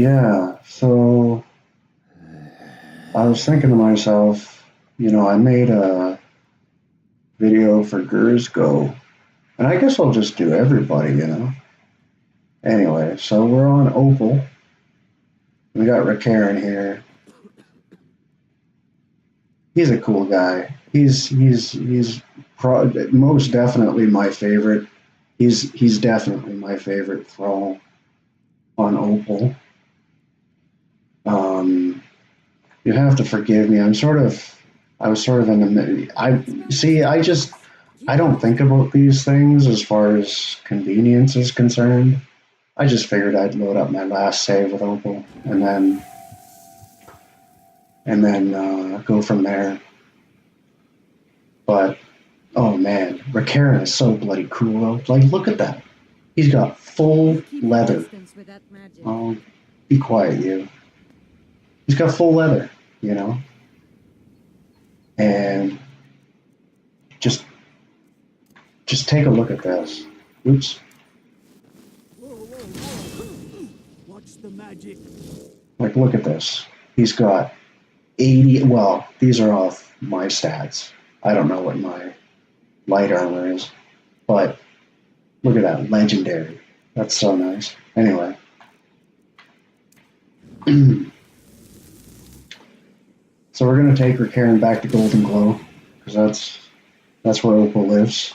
Yeah, so I was thinking to myself, I made a video for Gur's Go, and I guess I'll just do everybody. Anyway, so we're on Opal. We got Rickaren here. He's a cool guy. Most definitely my favorite. He's definitely my favorite Thrall on Opal. You have to forgive me. I was sort of in the. I don't think about these things as far as convenience is concerned. I just figured I'd load up my last save with Opal and then go from there. But oh man, Rickaren is so bloody cool though. Like, look at that. He's got full leather. Oh, be quiet, you. He's got full leather, and just take a look at this. Oops. Watch the magic. Like, look at this. He's got 80. Well, these are off my stats. I don't know what my light armor is, but look at that, legendary. That's so nice. Anyway. So we're going to take Rickaren back to Golden Glow, because that's where Opal lives.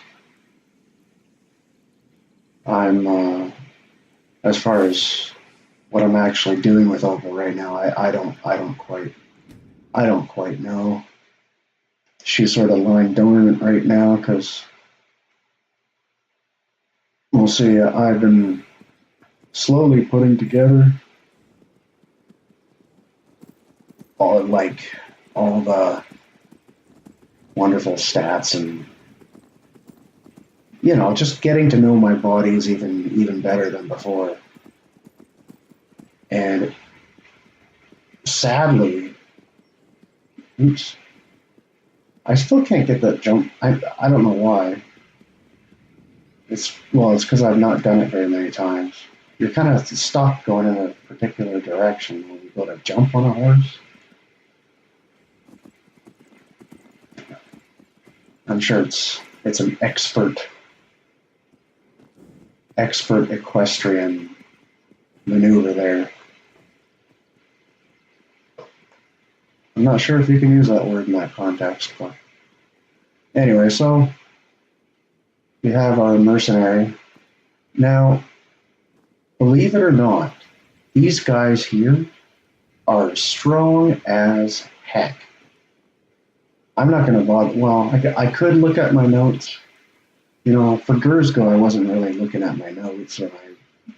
As far as what I'm actually doing with Opal right now, I don't quite know. She's sort of lying dormant right now because we'll see. I've been slowly putting together all the wonderful stats and just getting to know my bodies even better than before. And sadly, oops, I still can't get that jump. I don't know why. It's because I've not done it very many times. You're kind of stuck going in a particular direction when you go to jump on a horse. I'm sure it's an expert equestrian maneuver there. I'm not sure if you can use that word in that context, but anyway, so we have our mercenary. Now, believe it or not, these guys here are strong as heck. I'm not going to bother. Well, I could look at my notes. For Gursgo, I wasn't really looking at my notes, and I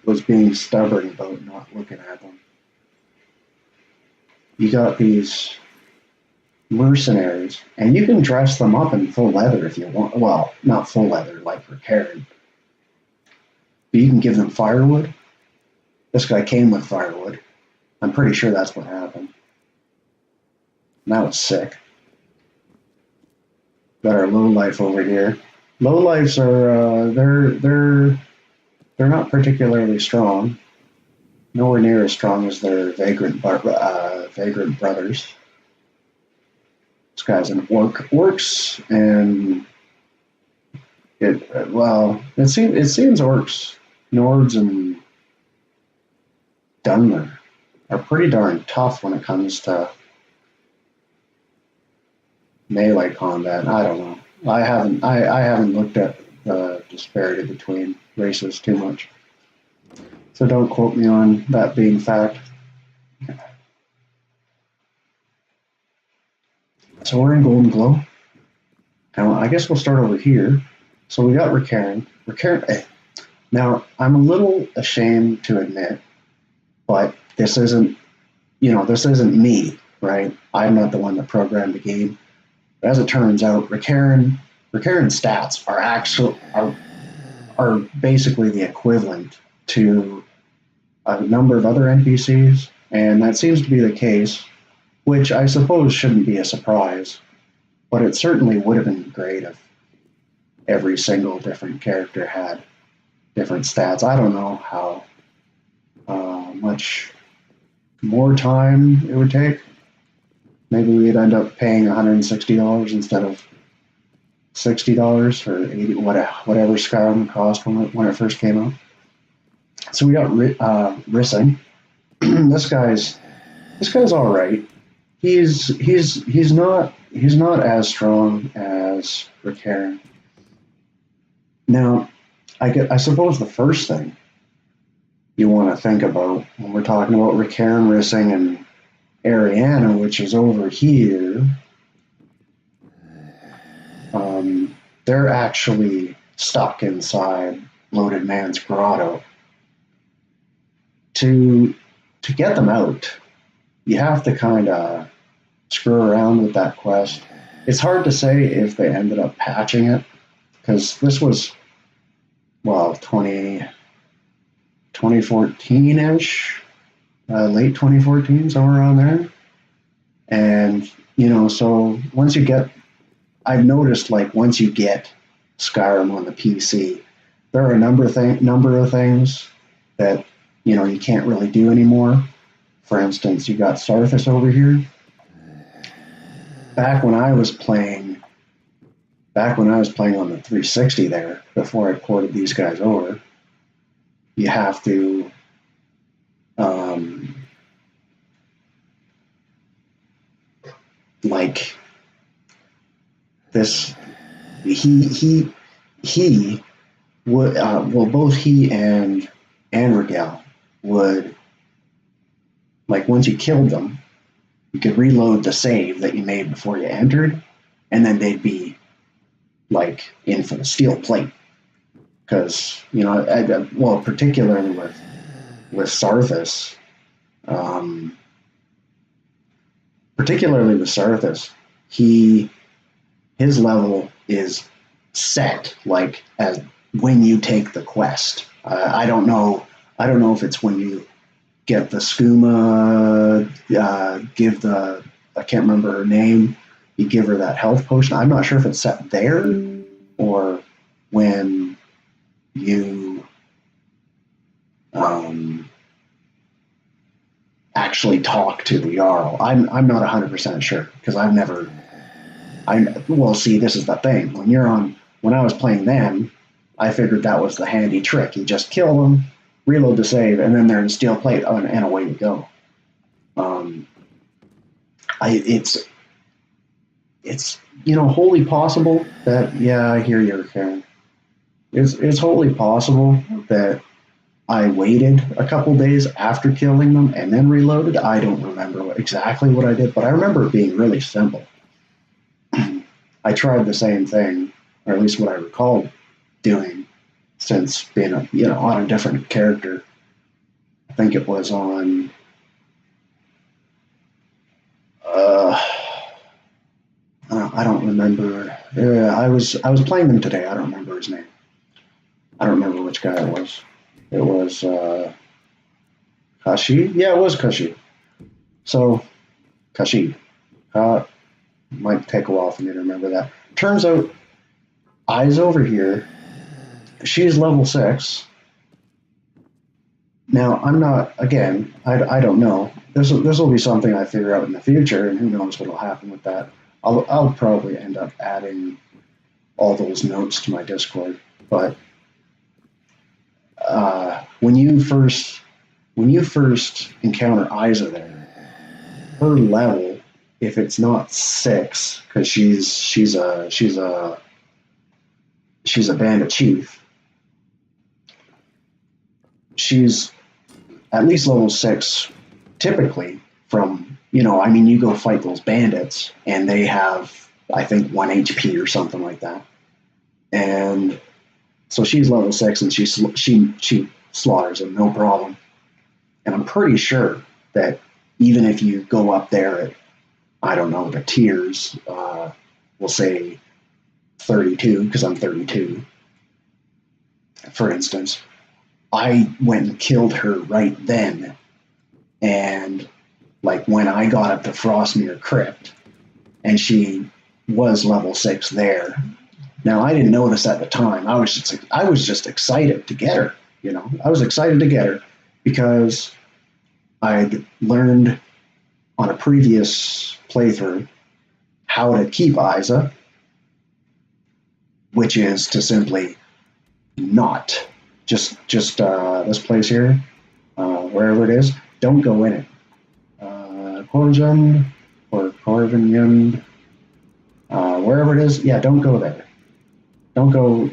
was being stubborn about not looking at them. You got these mercenaries, and you can dress them up in full leather if you want. Well, not full leather like Rickaren, but you can give them firewood. This guy came with firewood. I'm pretty sure that's what happened. And that was sick. Got our lowlife over here. Lowlifes are they're not particularly strong. Nowhere near as strong as their vagrant brothers. This guy's an orc. Orcs and it seems orcs, Nords, and Dunmer are pretty darn tough when it comes to melee combat. I don't know. I haven't looked at the disparity between races too much, so don't quote me on that being fact. So we're in Golden Glow. Now I guess we'll start over here. So we got Rickaren. Now I'm a little ashamed to admit, but this isn't me, right? I'm not the one that programmed the game. But as it turns out, Rickaren stats are basically the equivalent to a number of other NPCs, and that seems to be the case, which I suppose shouldn't be a surprise, but it certainly would have been great if every single different character had different stats. I don't know how much more time it would take. Maybe we'd end up paying $160 instead of $60 for 80, whatever Skyrim cost when it first came out. So we got Rissing. this guy's all right. He's not as strong as Rickaren. Now, I suppose the first thing you want to think about when we're talking about Rickaren, Rissing, and Ariana, which is over here, they're actually stuck inside Bloated Man's grotto. To get them out, you have to kind of screw around with that quest. It's hard to say if they ended up patching it, because this was, well, 2014-ish, late 2014, somewhere around there. And, so once you get, I've noticed, like, once you get Skyrim on the PC, there are a number of things that, you can't really do anymore. For instance, you got Sarthis over here. Back when I was playing on the 360 there, before I ported these guys over, you have to like this. He would both he and Rigel would, like, once you killed them, you could reload the save that you made before you entered, and then they'd be like in full steel plate. Because particularly with Sarthis, his level is set like as when you take the quest. I don't know if it's when you get the skooma, I can't remember her name, you give her that health potion. I'm not sure if it's set there or when you actually talk to the Jarl. I'm not 100% sure, because see, this is the thing. When I was playing them, I figured that was the handy trick. You just kill them, reload the save, and then they're in steel plate, and away we go. It's wholly possible that, yeah, I hear you, Karen. It's wholly possible that I waited a couple days after killing them and then reloaded. I don't remember exactly what I did, but I remember it being really simple. I tried the same thing, or at least what I recall doing, since being on a different character. I think it was on I don't remember. I was playing them today. I don't remember his name. I don't remember which guy it was. It was Kashi. Yeah, it was Kashi. So Kashi. Might take a while for me to remember that. Turns out, Eyes over here. She's level 6. Now, I'm not, again, I don't know. This will be something I figure out in the future, and who knows what will happen with that. I'll probably end up adding all those notes to my Discord. But when you first encounter Isa there, her level, if it's not 6, because she's a bandit chief, she's at least level 6 typically. From you go fight those bandits and they have, I think, 1 HP or something like that, and so she's level 6 and she slaughters them, no problem. And I'm pretty sure that even if you go up there at, I don't know, the tiers, we'll say 32, because I'm 32, for instance, I went and killed her right then. And like when I got up to Frostmere Crypt, and she was level 6 there. Now, I didn't notice at the time. I was just excited to get her. I was excited to get her because I'd learned on a previous playthrough how to keep Isa, which is to simply not just this place here, wherever it is, don't go in it. Corjan or Corvinian, wherever it is, yeah, don't go there. Don't go.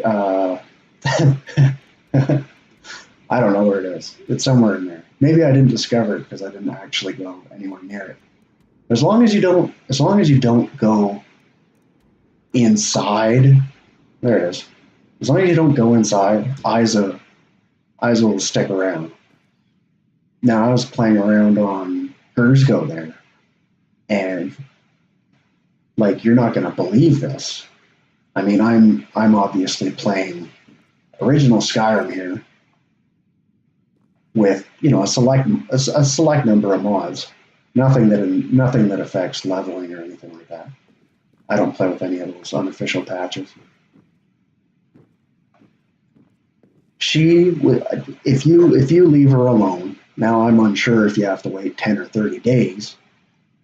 I don't know where it is. It's somewhere in there. Maybe I didn't discover it because I didn't actually go anywhere near it. As long as you don't go inside, there it is. As long as you don't go inside, Isa will stick around. Now I was playing around on Gurzgo there, and like you're not gonna believe this. I mean, I'm obviously playing original Skyrim here with a select number of mods. Nothing that affects leveling or anything like that. I don't play with any of those unofficial patches. If you leave her alone, now I'm unsure if you have to wait 10 or 30 days.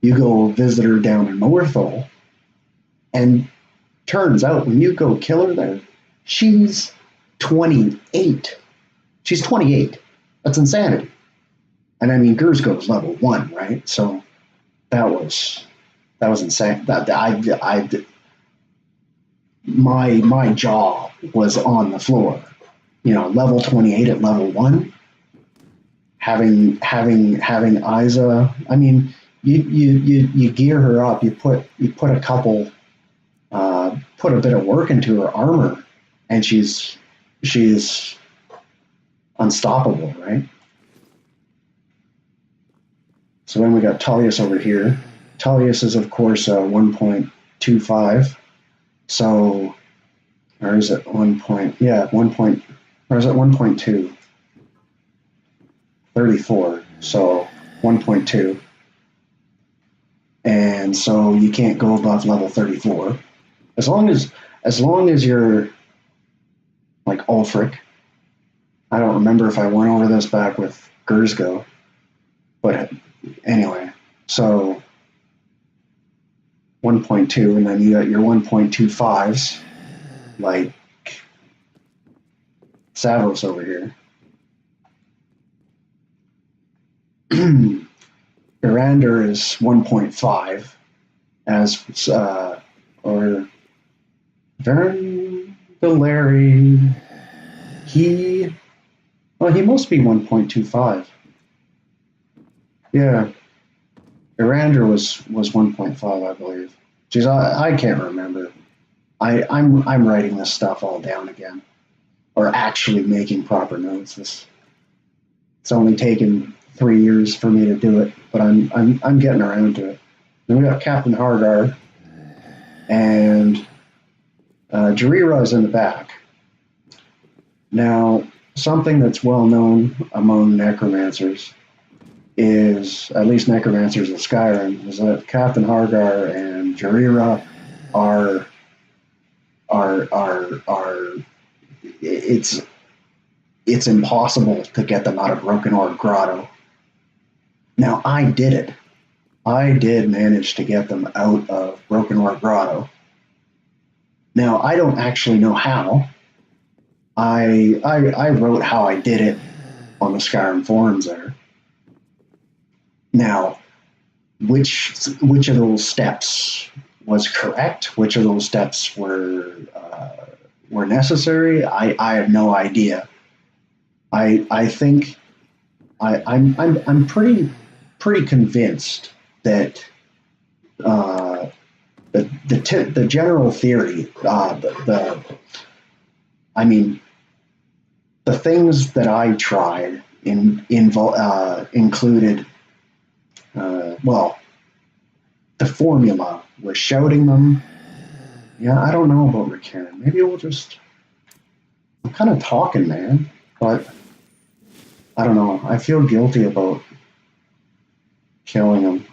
You go visit her down in Morthal, and turns out when you go kill her there, she's 28. She's 28. That's insanity. And I mean, Gurzgo's level 1, right? So that was insane. My jaw was on the floor. Level 28 at level 1. Having Isa. I mean, you gear her up. You put a couple. Put a bit of work into her armor, and she's unstoppable, right? So then we got Tullius over here. Tullius is, of course, 1.25. So, or is it 1 point? Yeah, 1 point, or is it 1.2? 34. So 1.2. And so you can't go above level 34. As long as you're like Ulfric. I don't remember if I went over this back with Gurzgo, but anyway, so 1.2, and then you got your 1.25s, like Savos over here. Irander is 1.5, as or Vern Valeri. He must be 1.25. Yeah. Irander was 1.5, I believe. Jeez, I can't remember. I'm writing this stuff all down again, or actually making proper notes. It's only taken 3 years for me to do it, but I'm getting around to it. Then we got Captain Hargar, and Jaree-Ra is in the back. Now, something that's well known among necromancers is, at least necromancers in Skyrim, is that Captain Hargar and Jaree-Ra are it's impossible to get them out of Broken Ore Grotto. Now, I did it. I did manage to get them out of Broken Ore Grotto. Now, I don't actually know how. I wrote how I did it on the Skyrim forums there. Now, which of those steps was correct? Which of those steps were necessary? I have no idea. I think I'm pretty convinced that the general theory, the things that I tried included, the formula was shouting them. Yeah, I don't know about Rickern. Maybe we'll just. I'm kind of talking, man, but I don't know. I feel guilty about killing him.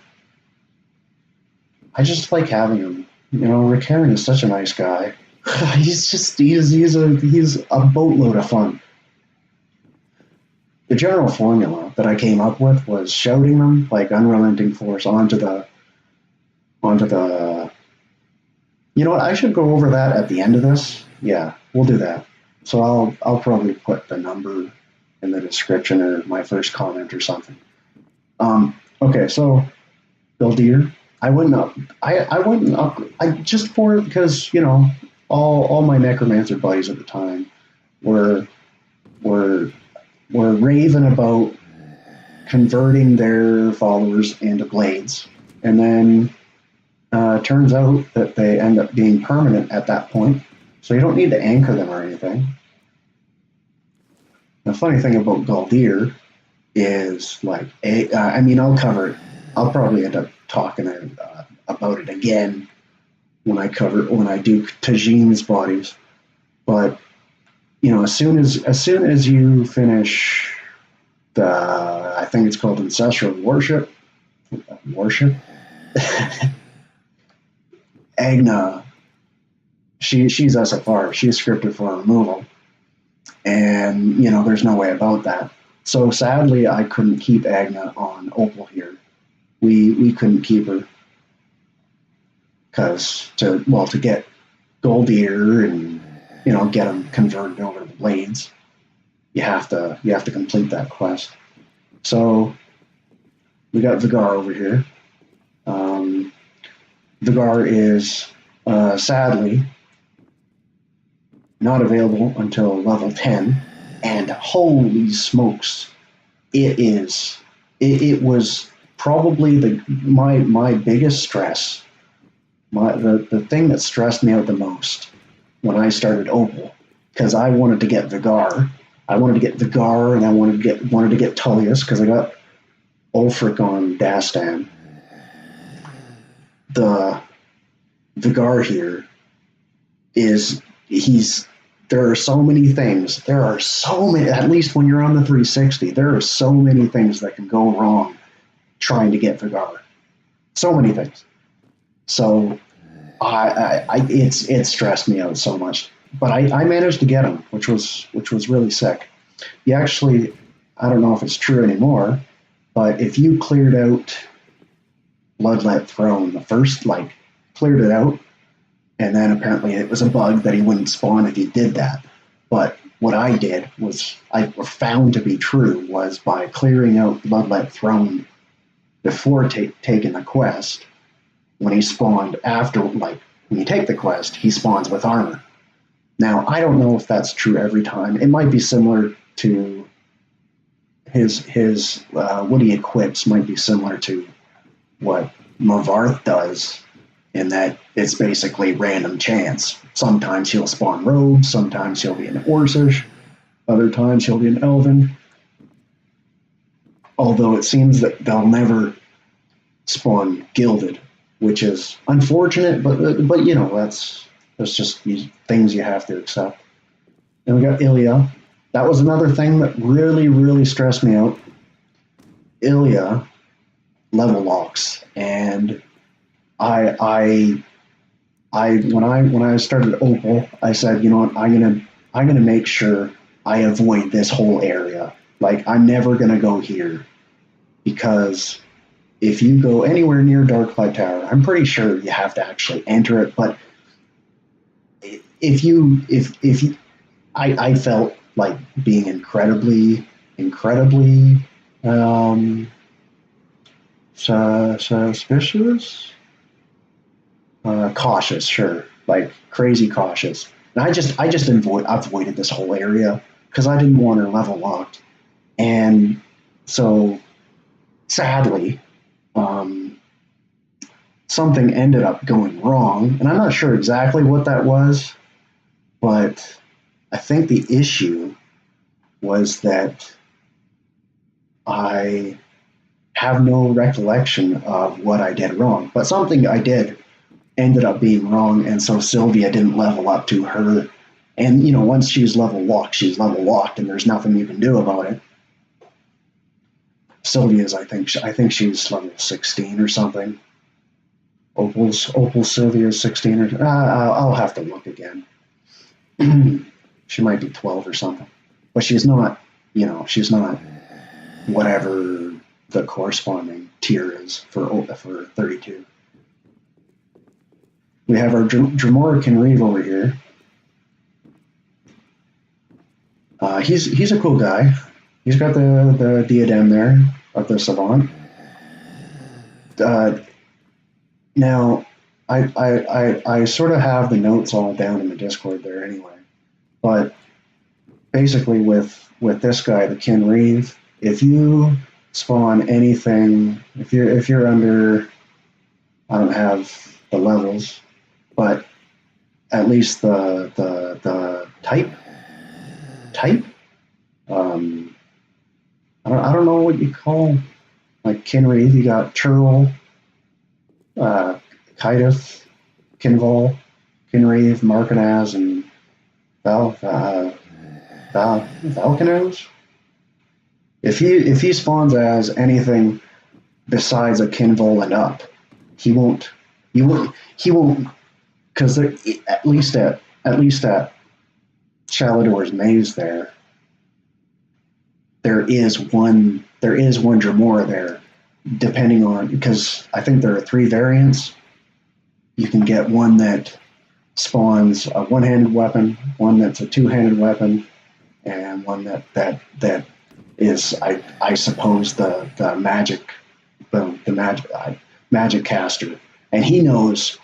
I just like having him. Rickern is such a nice guy. he's a boatload of fun. the general formula that I came up with was shouting them like unrelenting force onto the. You know what? I should go over that at the end of this. Yeah, we'll do that. So I'll probably put the number in the description or my first comment or something. Okay, so Beldir, I wouldn't up. I wouldn't up. I just for because all my necromancer buddies at the time were were were raving about converting their followers into blades, and then turns out that they end up being permanent at that point. So you don't need to anchor them or anything. The funny thing about Galdir is like, I mean, I'll cover it. I'll probably end up talking about it again when I do Tajine's bodies. But as soon as you finish I think it's called ancestral worship. Agna, she's SFR. She's scripted for removal, and there's no way about that. So sadly, I couldn't keep Agna on Opal here. We couldn't keep her because to get Goldier and get them converted over to the blades, you have to complete that quest. So we got Vigar over here. Vigar is sadly not available until level 10, and holy smokes, it was probably my biggest stress, the thing that stressed me out the most when I started Opal, because I wanted to get Vigar. I wanted to get Vigar, and I wanted to get Tullius, because I got Ulfric on Dastan. The Vigar here there are so many things. There are so many, at least when you're on the 360, there are so many things that can go wrong trying to get Vigar. So many things. So it stressed me out so much. But I managed to get him, which was really sick. You actually, I don't know if it's true anymore, but if you cleared out Bloodlet Throne, the first, cleared it out, and then apparently it was a bug that he wouldn't spawn if you did that. But what I did was, I found to be true, was by clearing out Bloodlet Throne before taking the quest, when he spawned after, when you take the quest, he spawns with armor. Now, I don't know if that's true every time. It might be similar to his what he equips might be similar to what Mavarth does, in that it's basically random chance. Sometimes he'll spawn robes, sometimes he'll be an Orcish, other times he'll be an Elven. Although it seems that they'll never spawn gilded, which is unfortunate, but that's just these things you have to accept. Then we got Ilya. That was another thing that really, really stressed me out. Ilya level locks, and I when I started Opal, I said, what, I'm gonna make sure I avoid this whole area. I'm never gonna go here, because if you go anywhere near Darklight Tower, I'm pretty sure you have to actually enter it. But I felt like being incredibly suspicious, cautious, sure, crazy cautious. And I just avoided this whole area because I didn't want her level locked. And so, sadly, something ended up going wrong, and I'm not sure exactly what that was, but I think the issue was that I have no recollection of what I did wrong, but something I did ended up being wrong, and so Sylvia didn't level up to her. And once she's level locked, and there's nothing you can do about it. Sylvia's, I think she's level 16 or something. Opal Sylvia's 16 or I'll have to look again. She might be 12 or something, but she's not she's not whatever the corresponding tier is for 32. We have our Dremora Kinreeve over here. He's a cool guy. He's got the diadem there of the savant. Now, I sort of have the notes all down in the Discord there anyway. But basically, with this guy, the Kinreeve, if you spawn anything, if you're under, I don't have the levels, but at least the type. I don't know what you call like Kinreeve. You got Thrall, Kaie, Kinvol, Kinreeve, Markanaz, and Valkanaz. If he spawns as anything besides a Kinvol and up, he won't, because at least at Shalador's maze there is one Dremora there, depending on, because I think there are 3 variants. You can get one that spawns a one-handed weapon, one that's a two-handed weapon, and one that is I suppose the magic caster, and he knows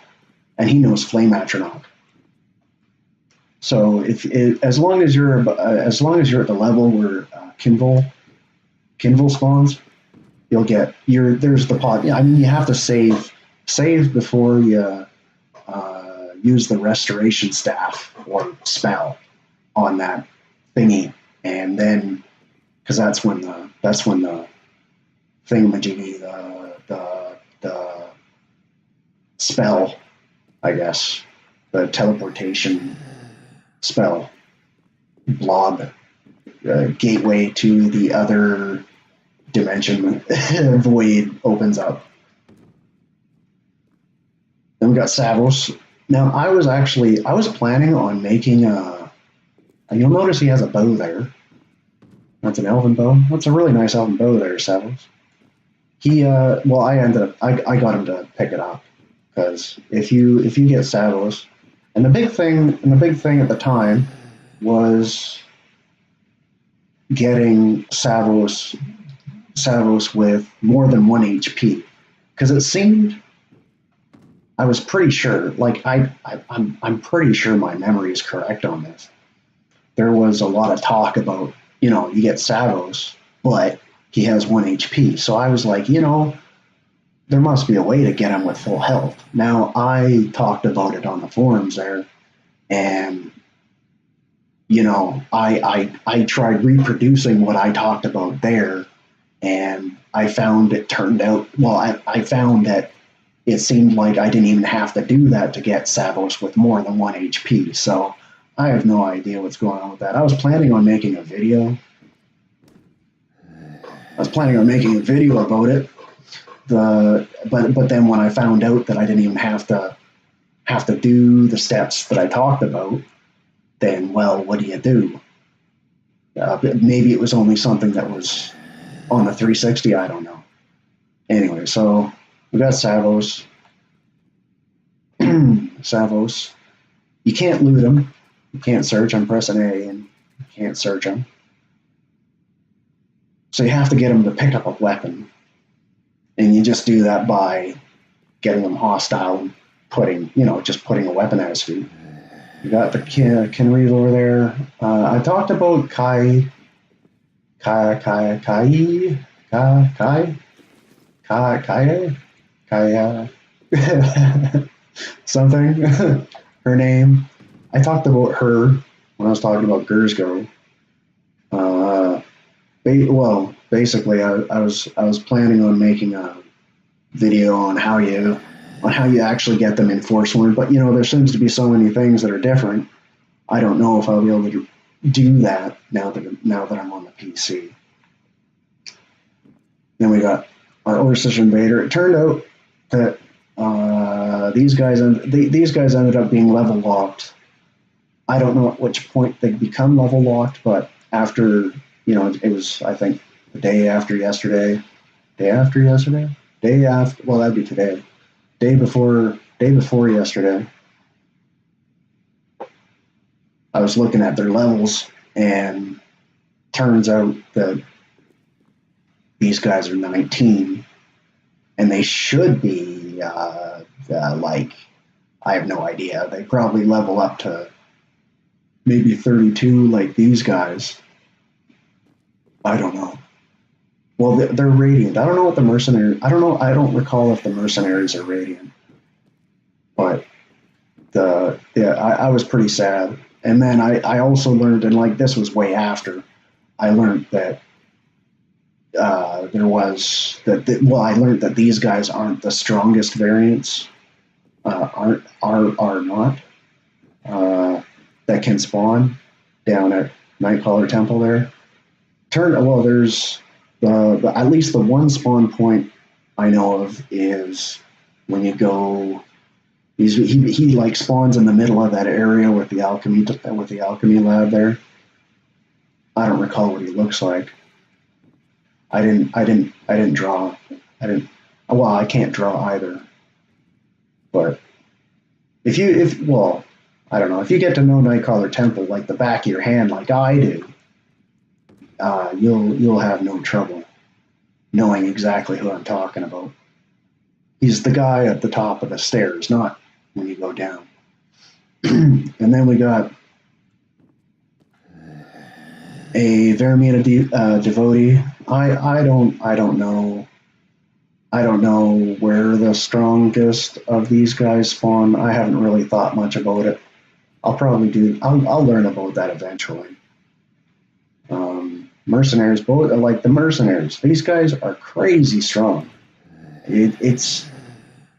flame atronach. So as long as you're at the level where Kinvol spawns, you'll get there's the pot. I mean, you have to save before you use the restoration staff or spell on that thingy, and then because that's when the thingamajiggy, the spell, I guess, the teleportation spell blob gateway to the other dimension void opens up. Then we got Savos. Now I was planning on making you'll notice he has a bow there. That's an elven bow. That's a really nice elven bow there, Savos. I got him to pick it up, because if you get Savos, and the big thing at the time was getting Savos with more than 1 HP, because it seemed, I was pretty sure, like I'm pretty sure my memory is correct on this. There was a lot of talk about, you get Savos, but he has 1 HP. So I was like, there must be a way to get him with full health. Now, I talked about it on the forums there, and, I tried reproducing what I talked about there, and I found it turned out, I found that it seemed like I didn't even have to do that to get Savos with more than 1 HP. So I have no idea what's going on with that. I was planning on making a video. About it. But then when I found out that I didn't even have to do the steps that I talked about, then, what do you do? Maybe it was only something that was on the 360. I don't know. Anyway, so we got Savos. Savos. You can't loot him. You can't search. I'm pressing A and you can't search him. So you have to get him to pick up a weapon. And you just do that by getting him hostile and putting a weapon at his feet. You got the Kinreeve over there. I talked about Kaie something. Her name. I talked about her when I was talking about Gurzgo. Basically, I was planning on making a video on how you actually get them in Forsworn, but there seems to be so many things that are different. I don't know if I'll be able to do that now that I'm on the PC. Then we got our Orcish Invader. It turned out that these guys ended up being level locked. I don't know at which point they become level locked, but after it was, I think, the day after yesterday, day after yesterday, day after, well, that'd be today, day before yesterday. I was looking at their levels, and turns out that these guys are 19, and they should be like, I have no idea. They probably level up to maybe 32, like these guys. I don't know. Well, they're radiant. I don't know what the mercenaries. I don't know. I don't recall if the mercenaries are radiant, but I was pretty sad. And then I also learned, and like this was way after, I learned that I learned that these guys aren't the strongest variants, are not that can spawn down at Nightcaller Temple there. There's at least the one spawn point I know of is when you go. He like spawns in the middle of that area with the alchemy lab there. I don't recall what he looks like. I didn't draw. Well, I can't draw either. But I don't know. If you get to know Nightcaller Temple like the back of your hand, like I do, you'll have no trouble knowing exactly who I'm talking about. He's the guy at the top of the stairs, not when you go down. And then we got a Varamina devotee. I don't know. I don't know where the strongest of these guys spawn. I haven't really thought much about it. I'll learn about that eventually. Mercenaries, both like the mercenaries. These guys are crazy strong. It's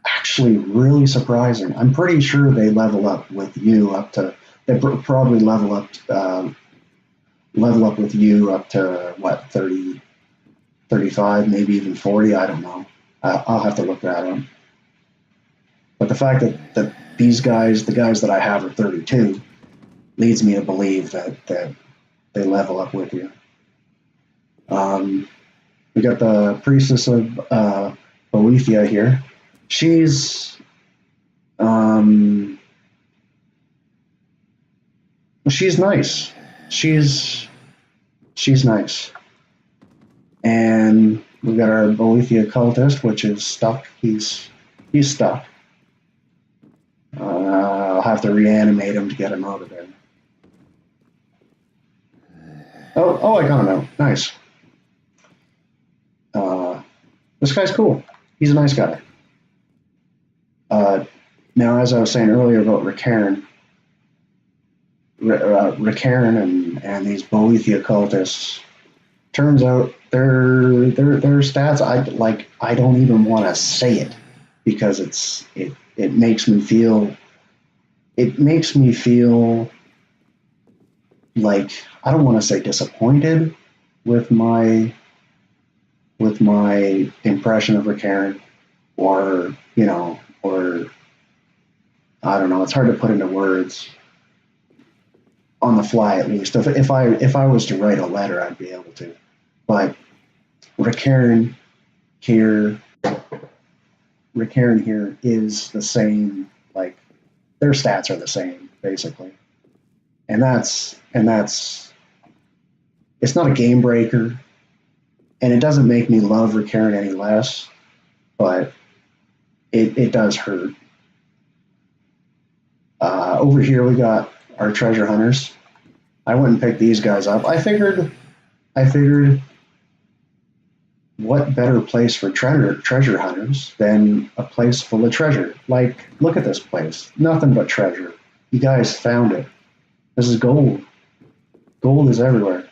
actually really surprising. I'm pretty sure they level up with you up to. They probably level up with you up to what, 30, 35, maybe even 40. I don't know. I'll have to look that up. But the fact that these guys, the guys that I have are 32, leads me to believe that they level up with you. We got the priestess of Boethiah here. She's nice. She's nice. And we got our Boethiah cultist, which is stuck. He's stuck. I'll have to reanimate him to get him out of there. Oh, I got him out. Nice. This guy's cool. He's a nice guy. Now, as I was saying earlier about Ricairn and these Boethiah cultists, turns out their stats. I don't even want to say it because it makes me feel. It makes me feel like I don't want to say disappointed with my impression of Ricairn, or I don't know. It's hard to put into words on the fly, at least. If I was to write a letter, I'd be able to. But Ricairn here is the same. Like their stats are the same basically, and that's it's not a game breaker, and it doesn't make me love Ricairn any less, but it does hurt. Over here we got our treasure hunters. I wouldn't pick these guys up. I figured what better place for treasure hunters than a place full of treasure? Like, look at this place. Nothing but treasure. You guys found it. This is gold. Gold is everywhere.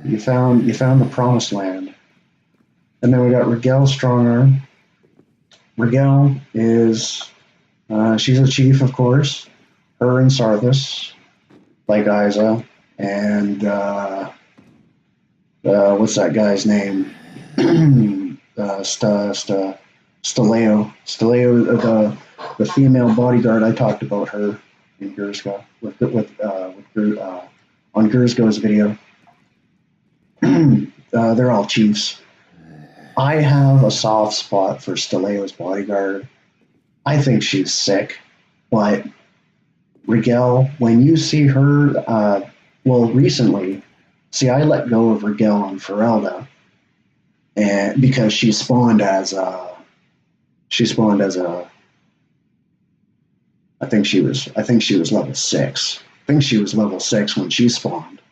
You found the promised land. And then we got Rigel Strongarm. Rigel is she's a chief, of course. Her and Sarthus, like Isa, and what's that guy's name? Staleo. Staleo, the female bodyguard. I talked about her in Gurska on Gursko's video. They're all chiefs. I have a soft spot for Staleo's bodyguard. I think she's sick, but Rigel, when you see her, well, recently, see, I let go of Rigel on Ferelda, and because she spawned as a, I think she was level 6. I think she was level 6 when she spawned,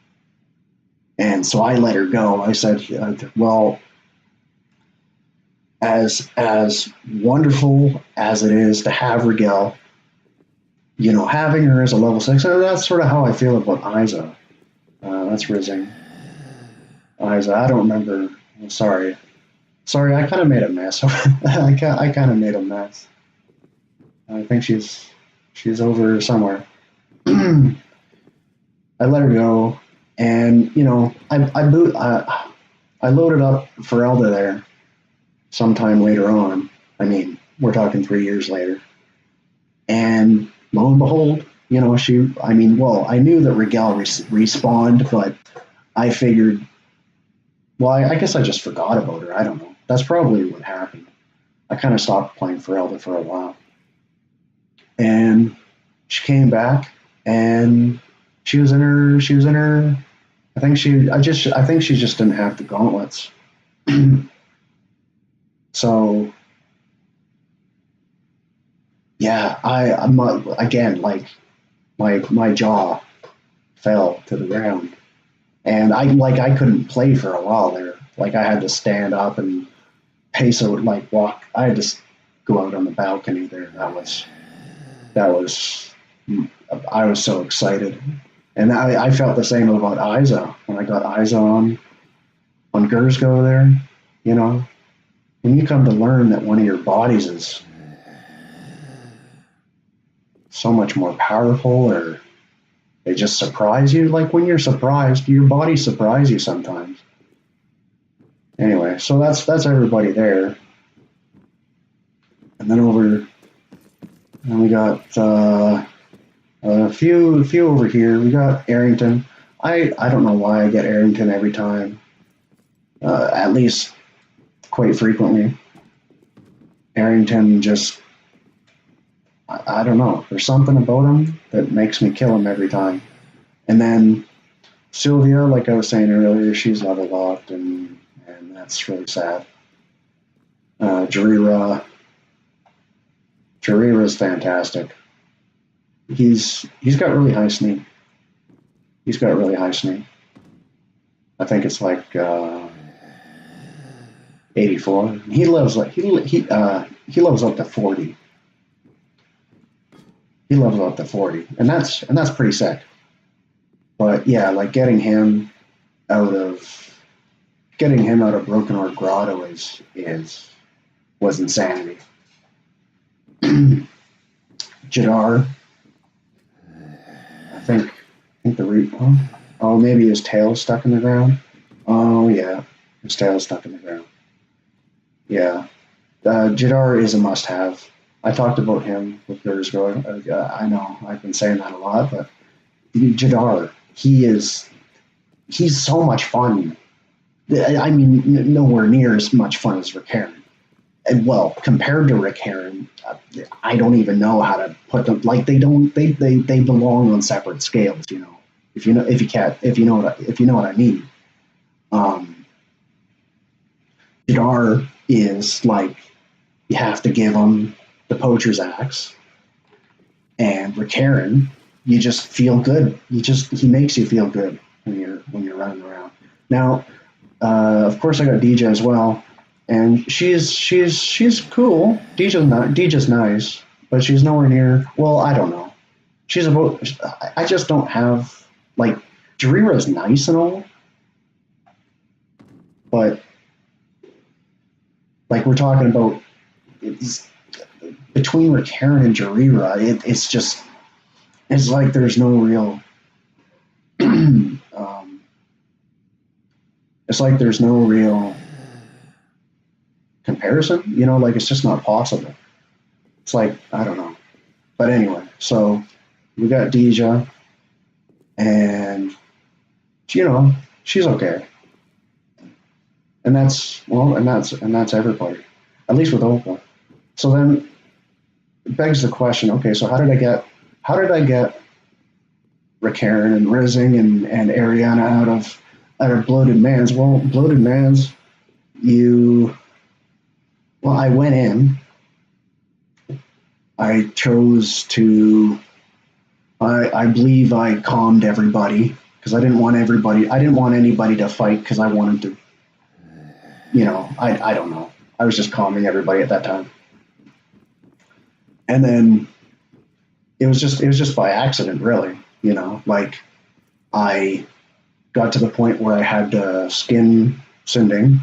and so I let her go. I said, well, as wonderful as it is to have Rigel, having her as a level 6, that's sort of how I feel about Isa. That's Rizzing. Isa, I don't remember. Sorry. Sorry, I kind of made a mess. I kind of made a mess. I think she's over somewhere. I let her go, and I loaded up for Elda there sometime later on. I mean, we're talking 3 years later, and lo and behold, I knew that Rigel respawned, but I figured, well, I guess I just forgot about her. I don't know. That's probably what happened. I kind of stopped playing Ferelda for a while. And she came back, and she was in her, I think she just didn't have the gauntlets. So, yeah, I'm not, again, like, my jaw fell to the ground. And I couldn't play for a while there. Like, I had to stand up and pace out, like, walk. I had to go out on the balcony there. That was, I was so excited. And I felt the same about Isa when I got Isa on Gersgo there. When you come to learn that one of your bodies is so much more powerful, or they just surprise you. Like, when you're surprised, your body surprises you sometimes. Anyway, so that's everybody there. And then we got a few over here. We got Arrington. I don't know why I get Arrington every time. At least quite frequently. Arrington just, I don't know. There's something about him that makes me kill him every time. And then Sylvia, like I was saying earlier, she's leveled up, and that's really sad. Jaree-Ra is fantastic. He's got really high sneak. I think it's like 84. He loves up to 40. He levels up to 40, and that's pretty sick. But yeah, like getting him out of Broken Ore Grotto was insanity. Jadar, I think maybe his tail's stuck in the ground. Oh yeah, his tail's stuck in the ground. Yeah, Jadar is a must-have. I talked about him with Gersgo. I know I've been saying that a lot, but Jadar, he's so much fun. I mean, nowhere near as much fun as Rick Heron. And well, compared to Rick Heron, I don't even know how to put them. Like, they belong on separate scales. If you know what I mean. Jadar is like, you have to give him the poacher's axe, and Rick Heron, you just feel good. He makes you feel good when you're running around. Now, of course, I got DJ as well, and she's cool. DJ's nice, but she's nowhere near. Well, I don't know. I just don't have, like, Jaree-Ra's nice and all, but like we're talking about, it's between Rick Heron and Jaree-Ra, it's like there's no real. It's like there's no real comparison, like it's just not possible. It's like, I don't know. But anyway, so we got Deja, and she's okay. And that's everybody, at least with Opal. So then it begs the question, okay, so how did I get Rickaran and Rising and Ariana out of Bloated Mans? Well, Bloated Mans, I went in. I chose to. I believe I calmed everybody because I didn't want anybody to fight because I wanted to. I don't know. I was just calming everybody at that time, and then it was just by accident, really. Like I got to the point where I had to skin Sinding,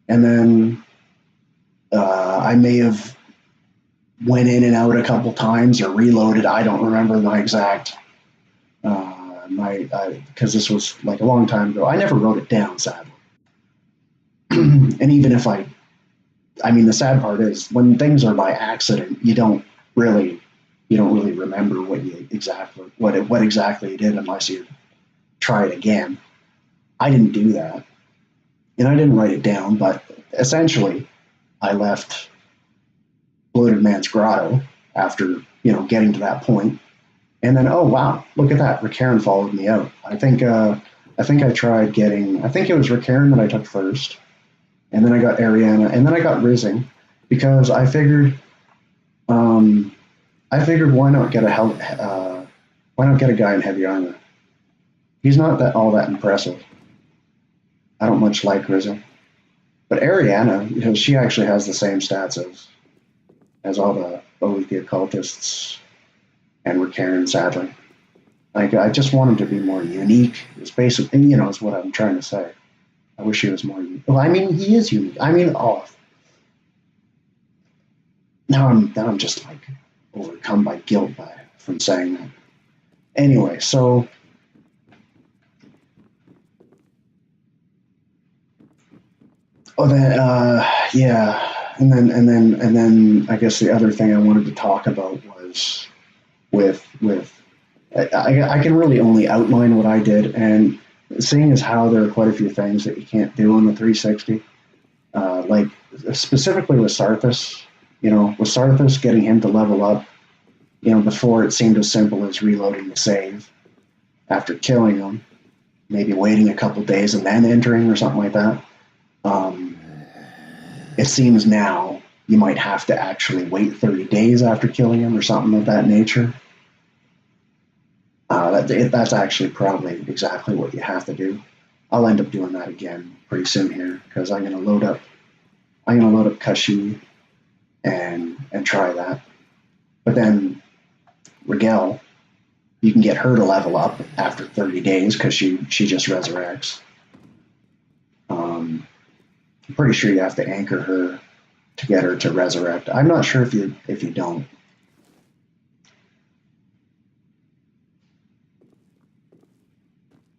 and then I may have went in and out a couple times or reloaded. I don't remember my exact because this was like a long time ago. I never wrote it down, sadly. And even if I mean, the sad part is when things are by accident, you don't really remember what exactly you did unless you try it again. I didn't do that, and I didn't write it down. But essentially, I left Bloated Man's Grotto after getting to that point, and then oh wow, look at that, Rickaran followed me out. I tried getting. I think it was Rickaran that I took first, and then I got Ariana, and then I got Rising, because I figured why not get a guy in heavy armor? He's not that impressive. I don't much like Rising, but Ariana, she actually has the same stats as all the Boethiah cultists and Rickaran, sadly. Like, I just want him to be more unique. It's basically, is what I'm trying to say. I wish he was more unique. Well, I mean, he is unique. I mean, now I'm just like overcome by guilt from saying that. Anyway, so yeah, and then I guess the other thing I wanted to talk about was with I can really only outline what I did, and seeing as how there are quite a few things that you can't do on the 360, like specifically with Sarthas, with Sarthas, getting him to level up, before it seemed as simple as reloading the save after killing him, maybe waiting a couple days and then entering or something like that. It seems now you might have to actually wait 30 days after killing him or something of that nature. That's actually probably exactly what you have to do. I'll end up doing that again pretty soon here because I'm gonna load up Kaie and try that. But then Rigel, you can get her to level up after 30 days because she just resurrects. I'm pretty sure you have to anchor her to get her to resurrect. I'm not sure if you don't.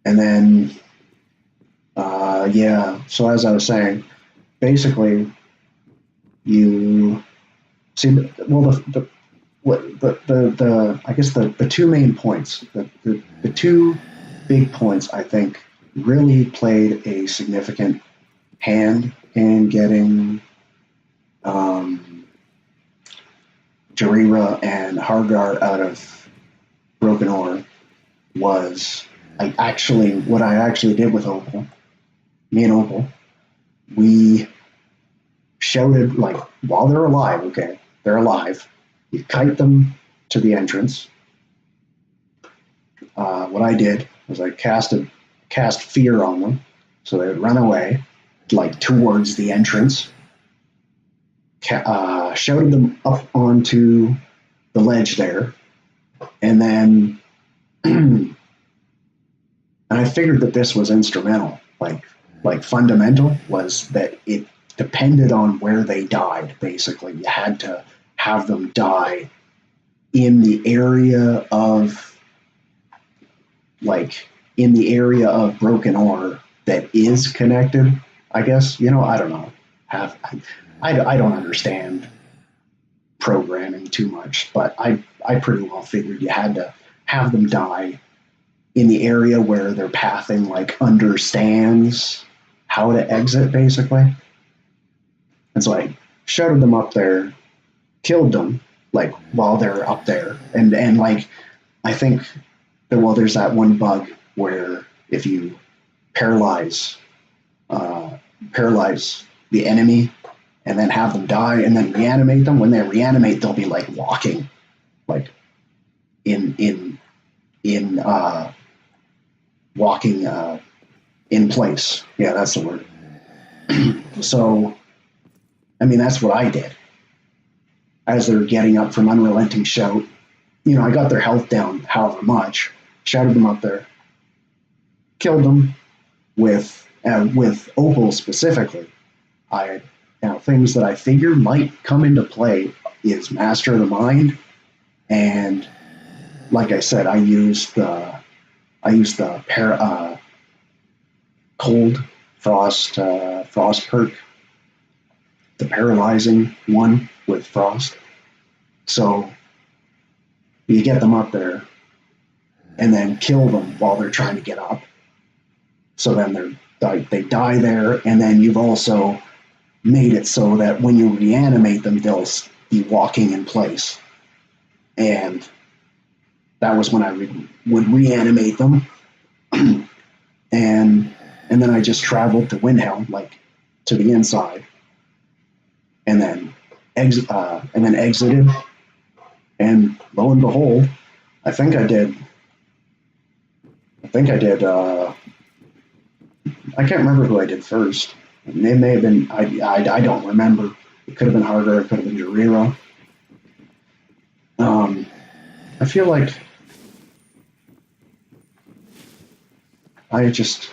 And then, yeah. So as I was saying, basically, you see. Well, I guess the two main points, the two big points, I think, really played a significant hand in getting Jaree-Ra and Hargar out of Broken Ore was what I actually did with Opal. Me and Opal, we shouted, like, while they're alive, okay, they're alive. You kite them to the entrance. What I did was I cast fear on them so they would run away, like towards the entrance. Shouted them up onto the ledge there, and then and I figured that this was instrumental. Like fundamental was that it depended on where they died. Basically, you had to have them die in the area of Broken Ore that is connected. I guess I don't know. I don't understand programming too much, but I pretty well figured you had to have them die in the area where their pathing like understands how to exit, basically. And so I shouted them up there, killed them, like, while they're up there. And like, I think that, well, there's that one bug where if you paralyze, paralyze the enemy and then have them die and then reanimate them, when they reanimate, they'll be like walking, like in walking in place. Yeah, that's the word. So, I mean, that's what I did. As they're getting up from unrelenting shout, you know, I got their health down however much, shouted them up there, killed them with Opal specifically. Things that I figured might come into play is Master of the Mind, and like I said, I used the cold frost perk, the paralyzing one with frost. So you get them up there and then kill them while they're trying to get up. So then they die there, and then you've also made it so that when you reanimate them, they'll be walking in place. And that was when I would reanimate them, and then I just traveled to Windhelm, like to the inside, and then exited. And lo and behold, I think I did. I can't remember who I did first. It may have been. I don't remember. It could have been Hargar. It could have been Jaree-Ra. I feel like I just,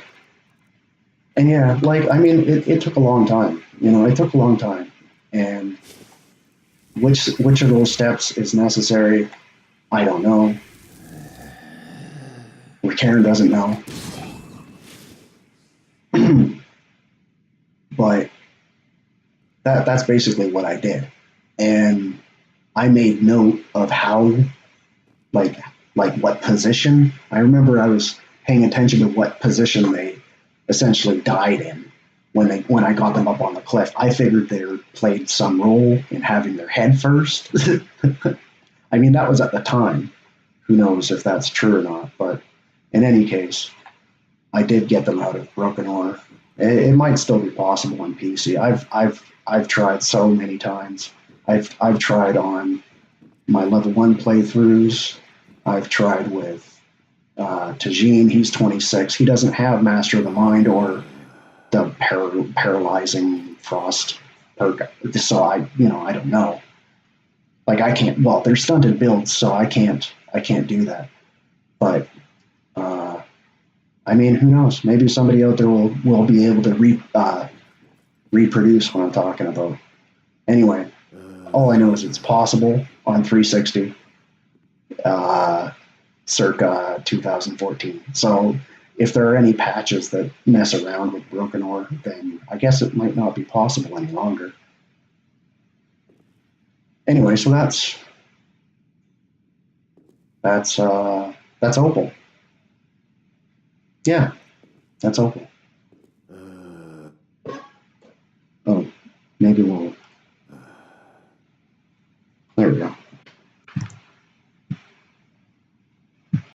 and yeah, like, I mean, it took a long time. You know, it took a long time, and which of those steps is necessary, I don't know. Or Karen doesn't know. But that's basically what I did, and I made note of how, like what position. I remember I was paying attention to what position they essentially died in when I got them up on the cliff. I figured they played some role in having their head first. I mean, that was at the time. Who knows if that's true or not? But in any case, I did get them out of Broken Ore. It might still be possible on PC. I've tried so many times. I've tried on my level 1 playthroughs. I've tried with Tajin. He's 26. He doesn't have Master of the Mind or the paralyzing frost perk. So I don't know. Like, I can't. Well, they're stunted builds, so I can't do that. But I mean, who knows? Maybe somebody out there will be able to reproduce what I'm talking about. Anyway, all I know is it's possible on 360, circa 2014. So if there are any patches that mess around with Broken Ore, then I guess it might not be possible any longer. Anyway, so that's Opal. Yeah, that's Opal. Oh, maybe we'll. There we go.